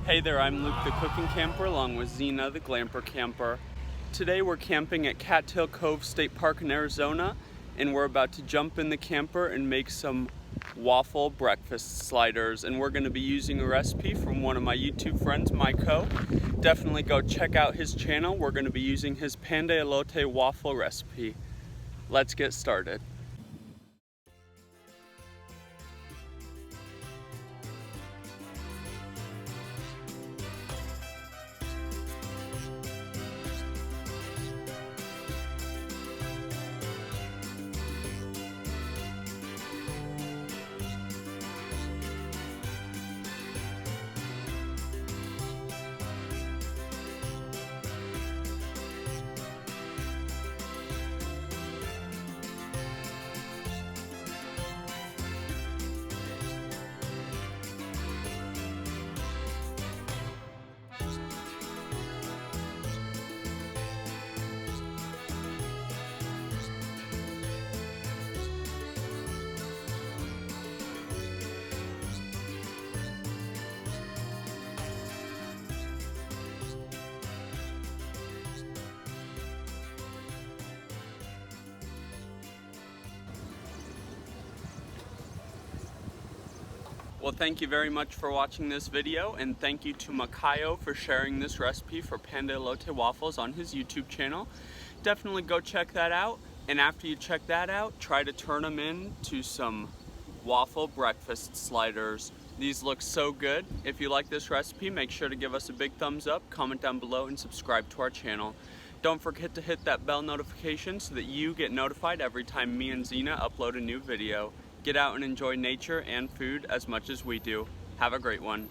Hey there, I'm Luke the Cookin Camper along with Zena the Glamper Camper. Today we're camping at Cattail Cove State Park in Arizona, and we're about to jump in the camper and make some waffle breakfast sliders, and we're going to be using a recipe from one of my YouTube friends, Maikoh. Definitely go check out his channel. We're going to be using his Pan De Elote Waffle recipe. Let's get started. Well, thank you very much for watching this video, and thank you to Maikoh for sharing this recipe for Pan De Elote Waffles on his YouTube channel. Definitely go check that out, and after you check that out, try to turn them into some waffle breakfast sliders. These look so good. If you like this recipe, make sure to give us a big thumbs up, comment down below, and subscribe to our channel. Don't forget to hit that bell notification so that you get notified every time me and Zena upload a new video. Get out and enjoy nature and food as much as we do. Have a great one.